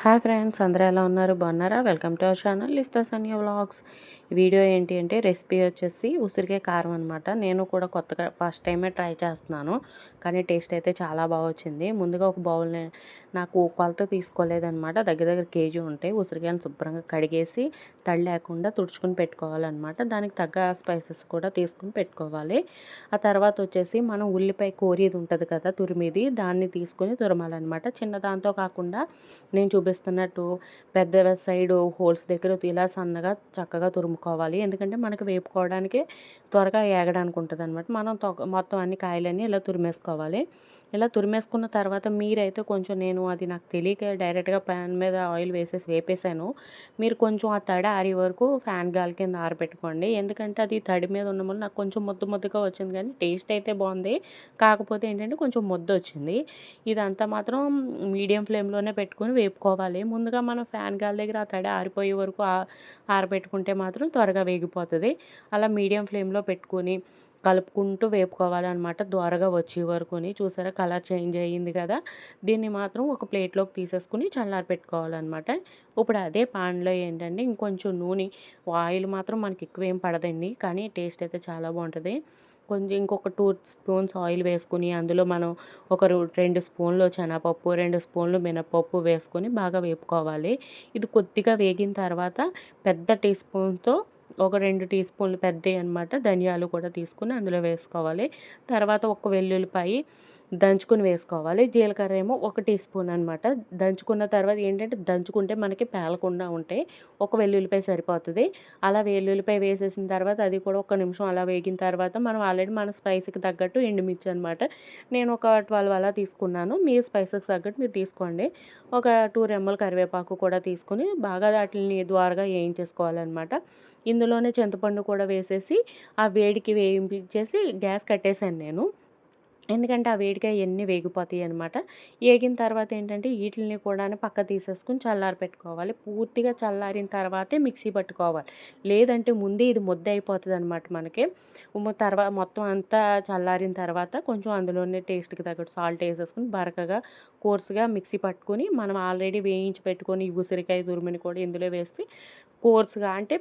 Hi friends, అందరూ ఎలా ఉన్నారు? బాగున్నారా? Welcome to our channel Lista Sanya vlogs. Video ఏంటి అంటే రెసిపీ వచ్చేసి ఉసిరికాయ కారం అనమాట. నేను కూడా కొత్తగా ఫస్ట్ టైమే ట్రై చేస్తున్నాను, కానీ టేస్ట్ అయితే చాలా బాగా వచ్చింది. ముందుగా ఒక బౌల్ని నాకు కొలత తీసుకోలేదనమాట. దగ్గర దగ్గర కేజీ ఉంటాయి. ఉసిరికాయలను శుభ్రంగా కడిగేసి తడి లేకుండా తుడుచుకుని పెట్టుకోవాలన్నమాట. దానికి తగ్గ స్పైసెస్ కూడా తీసుకుని పెట్టుకోవాలి. ఆ తర్వాత వచ్చేసి మనం ఉల్లిపాయ కోరేది ఉంటుంది కదా, తురిమిది, దాన్ని తీసుకొని తురమాలన్నమాట. చిన్న దాంతో కాకుండా నేను చూపిస్తున్నట్టు పెద్ద సైడు హోల్స్ దగ్గర ఇలా సన్నగా చక్కగా తురుముకోవాలి. ఎందుకంటే మనకి వేపుకోవడానికి త్వరగా ఏగడానికి ఉంటుంది అనమాట. మనం మొత్తం అన్ని కాయలన్నీ ఇలా తురిమేసుకోవాలి. ఇలా తురిమేసుకున్న తర్వాత మీరైతే కొంచెం, నేను అది నాకు తెలియక డైరెక్ట్గా ప్యాన్ మీద ఆయిల్ వేసేసి వేపేసాను. మీరు కొంచెం ఆ తడి ఆరి వరకు ఫ్యాన్ గాలి కింద ఆరబెట్టుకోండి. ఎందుకంటే అది తడి మీద ఉన్న వల్ల నాకు కొంచెం ముద్దగా వచ్చింది, కానీ టేస్ట్ అయితే బాగుంది. కాకపోతే ఏంటంటే కొంచెం ముద్ద వచ్చింది. ఇదంతా మాత్రం మీడియం ఫ్లేమ్లోనే పెట్టుకొని వేపుకోవాలి. ముందుగా మనం ఫ్యాన్ గాలి దగ్గర ఆ తడి ఆరిపోయే వరకు ఆరబెట్టుకుంటే మాత్రం త్వరగా వేగిపోతుంది. అలా మీడియం ఫ్లేమ్లో పెట్టుకొని కలుపుకుంటూ వేపుకోవాలన్నమాట, దోరగా వచ్చే వరకుని. చూసారా, కలర్ చేంజ్ అయ్యింది కదా. దీన్ని మాత్రం ఒక ప్లేట్లోకి తీసేసుకుని చల్లారి పెట్టుకోవాలన్నమాట. ఇప్పుడు అదే పాన్లో ఏంటంటే ఇంకొంచెం నూనె, ఆయిల్ మాత్రం మనకి ఎక్కువ ఏం పడదండి, కానీ టేస్ట్ అయితే చాలా బాగుంటుంది. కొంచెం ఇంకొక 2 స్పూన్స్ ఆయిల్ వేసుకుని అందులో మనం ఒక 2 స్పూన్లు శనగపప్పు, 2 స్పూన్లు మినపప్పు వేసుకొని బాగా వేపుకోవాలి. ఇది కొద్దిగా వేగిన తర్వాత పెద్ద టీ స్పూన్తో ఒక 2 టీ స్పూన్లు పెద్దవి అనమాట ధనియాలు కూడా తీసుకుని అందులో వేసుకోవాలి. తర్వాత ఒక వెల్లుల్లిపాయ దంచుకుని వేసుకోవాలి. జీలకర్ర ఏమో ఒక టీ స్పూన్ అనమాట. దంచుకున్న తర్వాత ఏంటంటే దంచుకుంటే మనకి పేలకుండా ఉంటాయి. ఒక వెల్లుల్లిపాయ సరిపోతుంది. అలా వెల్లుల్లిపాయ వేసేసిన తర్వాత అది కూడా ఒక నిమిషం అలా వేగిన తర్వాత మనం ఆల్రెడీ మన స్పైస్కి తగ్గట్టు ఎండుమిర్చి అనమాట, నేను ఒక 12 అలా తీసుకున్నాను. మీ స్పైసెస్కి తగ్గట్టు మీరు తీసుకోండి. ఒక 2 రెమ్మల కరివేపాకు కూడా తీసుకొని బాగా వాటిని ద్వారగా వేయించేసుకోవాలన్నమాట. ఇందులోనే చింతపండు కూడా వేసేసి ఆ వేడికి వేయించేసి గ్యాస్ కట్టేసాను నేను. ఎందుకంటే ఆ వేడికి అయన్నీ వేగిపోతాయి అనమాట. ఏగిన తర్వాత ఏంటంటే వీటిల్ని కూడా పక్క తీసేసుకొని చల్లారి పెట్టుకోవాలి. పూర్తిగా చల్లారిన తర్వాతే మిక్సీ పట్టుకోవాలి. లేదంటే ముందే ఇది ముద్ద అయిపోతుంది అనమాట మనకి. మొత్తం అంతా చల్లారిన తర్వాత కొంచెం అందులోనే టేస్ట్కి తగ్గట్టు సాల్ట్ వేసేసుకొని బరకగా కోర్సుగా మిక్సీ పట్టుకొని మనం ఆల్రెడీ వేయించి పెట్టుకొని ఈ ఉసిరికాయ తురుముని కూడా ఇందులో వేసి కోర్సుగా అంటే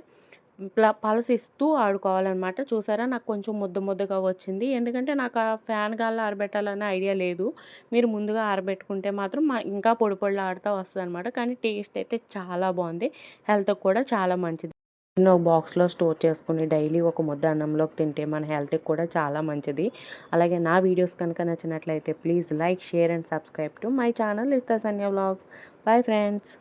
పలసిస్తూ ఆడుకోవాలనమాట. చూసారా, నాకు కొంచెం ముద్దగా వచ్చింది. ఎందుకంటే నాకు ఆ ఫ్యాన్ గాలిలో ఆరబెట్టాలన్న ఐడియా లేదు. మీరు ముందుగా ఆరబెట్టుకుంటే మాత్రం ఇంకా పొడి పొడిలాడుతూ వస్తుందనమాట. కానీ టేస్ట్ అయితే చాలా బాగుంది. హెల్త్‌కి కూడా చాలా మంచిది. ఒక బాక్స్లో స్టోర్ చేసుకుని డైలీ ఒక ముద్ద అన్నంలోకి తింటే మన హెల్త్కి కూడా చాలా మంచిది. అలాగే నా వీడియోస్ కనుక నచ్చినట్లయితే please like, share and subscribe to my channel Lista Sanya vlogs. Bye friends.